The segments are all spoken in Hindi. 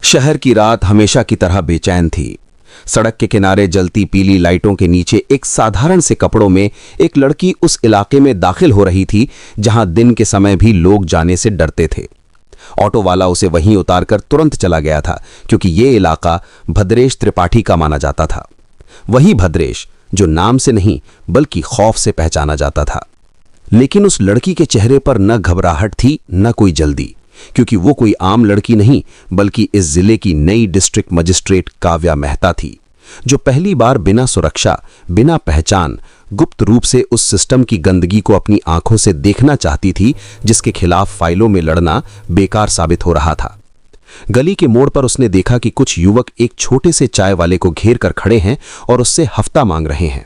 शहर की रात हमेशा की तरह बेचैन थी। सड़क के किनारे जलती पीली लाइटों के नीचे एक साधारण से कपड़ों में एक लड़की उस इलाके में दाखिल हो रही थी जहां दिन के समय भी लोग जाने से डरते थे। ऑटो वाला उसे वहीं उतारकर तुरंत चला गया था, क्योंकि ये इलाका भद्रेश त्रिपाठी का माना जाता था। वही भद्रेश जो नाम से नहीं बल्कि खौफ से पहचाना जाता था। लेकिन उस लड़की के चेहरे पर न घबराहट थी न कोई जल्दी, क्योंकि वो कोई आम लड़की नहीं बल्कि इस जिले की नई डिस्ट्रिक्ट मजिस्ट्रेट काव्या मेहता थी, जो पहली बार बिना सुरक्षा, बिना पहचान, गुप्त रूप से उस सिस्टम की गंदगी को अपनी आंखों से देखना चाहती थी, जिसके खिलाफ फाइलों में लड़ना बेकार साबित हो रहा था। गली के मोड़ पर उसने देखा कि कुछ युवक एक छोटे से चाय वाले को घेर कर खड़े हैं और उससे हफ्ता मांग रहे हैं।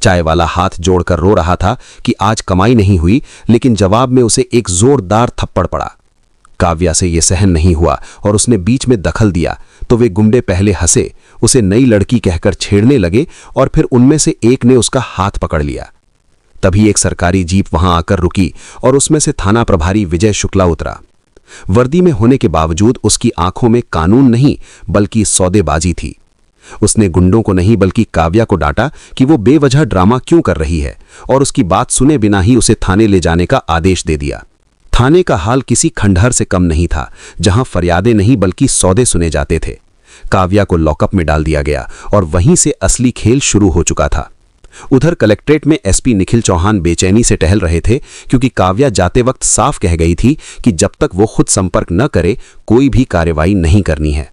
चाय वाला हाथ जोड़कर रो रहा था कि आज कमाई नहीं हुई, लेकिन जवाब में उसे एक जोरदार थप्पड़ पड़ा। काव्या से यह सहन नहीं हुआ और उसने बीच में दखल दिया, तो वे गुंडे पहले हंसे, उसे नई लड़की कहकर छेड़ने लगे और फिर उनमें से एक ने उसका हाथ पकड़ लिया। तभी एक सरकारी जीप वहां आकर रुकी और उसमें से थाना प्रभारी विजय शुक्ला उतरा। वर्दी में होने के बावजूद उसकी आंखों में कानून नहीं बल्कि सौदेबाजी थी। उसने गुंडों को नहीं बल्कि काव्या को डांटा कि वो बेवजह ड्रामा क्यों कर रही है, और उसकी बात सुने बिना ही उसे थाने ले जाने का आदेश दे दिया। थाने का हाल किसी खंडहर से कम नहीं था, जहां फरियादें नहीं बल्कि सौदे सुने जाते थे। काव्या को लॉकअप में डाल दिया गया और वहीं से असली खेल शुरू हो चुका था। उधर कलेक्ट्रेट में एसपी निखिल चौहान बेचैनी से टहल रहे थे, क्योंकि काव्या जाते वक्त साफ कह गई थी कि जब तक वो खुद संपर्क न करे कोई भी कार्रवाई नहीं करनी है।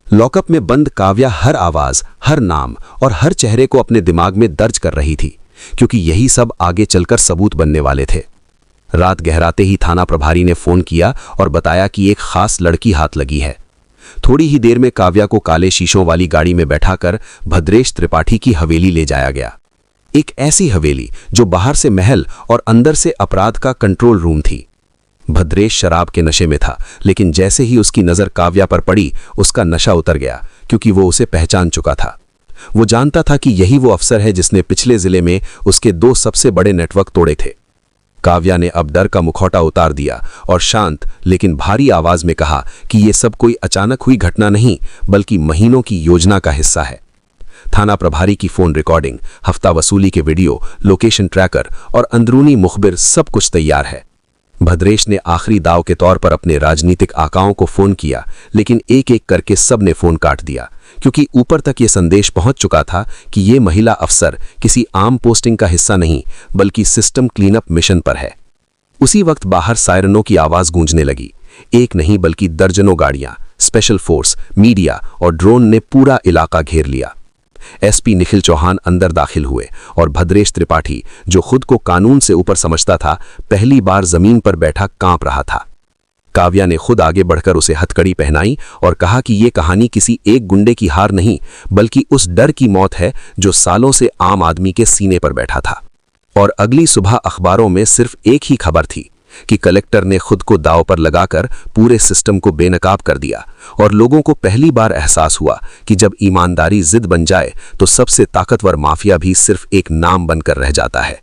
लॉकअप में बंद काव्या हर आवाज, हर नाम और हर चेहरे को अपने दिमाग में दर्ज कर रही थी, क्योंकि यही सब आगे चलकर सबूत बनने वाले थे। रात गहराते ही थाना प्रभारी ने फोन किया और बताया कि एक खास लड़की हाथ लगी है। थोड़ी ही देर में काव्या को काले शीशों वाली गाड़ी में बैठाकर भद्रेश त्रिपाठी की हवेली ले जाया गया। एक ऐसी हवेली जो बाहर से महल और अंदर से अपराध का कंट्रोल रूम थी। भद्रेश शराब के नशे में था, लेकिन जैसे ही उसकी नजर काव्या पर पड़ी उसका नशा उतर गया, क्योंकि वो उसे पहचान चुका था। वो जानता था कि यही वो अफसर है जिसने पिछले जिले में उसके 2 सबसे बड़े नेटवर्क तोड़े थे। काव्या ने अब डर का मुखौटा उतार दिया और शांत लेकिन भारी आवाज में कहा कि यह सब कोई अचानक हुई घटना नहीं बल्कि महीनों की योजना का हिस्सा है। थाना प्रभारी की फोन रिकॉर्डिंग, हफ्ता वसूली के वीडियो, लोकेशन ट्रैकर और अंदरूनी मुखबिर सब कुछ तैयार है। भद्रेश ने आखिरी दाव के तौर पर अपने राजनीतिक आकाओं को फोन किया, लेकिन एक एक करके सब ने फोन काट दिया, क्योंकि ऊपर तक ये संदेश पहुंच चुका था कि ये महिला अफसर किसी आम पोस्टिंग का हिस्सा नहीं बल्कि सिस्टम क्लीनअप मिशन पर है। उसी वक्त बाहर सायरनों की आवाज गूंजने लगी। एक नहीं बल्कि दर्जनों गाड़ियां, स्पेशल फोर्स, मीडिया और ड्रोन ने पूरा इलाका घेर लिया। एसपी निखिल चौहान अंदर दाखिल हुए और भद्रेश त्रिपाठी, जो खुद को कानून से ऊपर समझता था, पहली बार जमीन पर बैठा कांप रहा था। काव्या ने खुद आगे बढ़कर उसे हथकड़ी पहनाई और कहा कि यह कहानी किसी एक गुंडे की हार नहीं बल्कि उस डर की मौत है जो सालों से आम आदमी के सीने पर बैठा था। और अगली सुबह अखबारों में सिर्फ एक ही खबर थी कि कलेक्टर ने खुद को दांव पर लगाकर पूरे सिस्टम को बेनकाब कर दिया, और लोगों को पहली बार एहसास हुआ कि जब ईमानदारी जिद बन जाए तो सबसे ताकतवर माफिया भी सिर्फ एक नाम बनकर रह जाता है।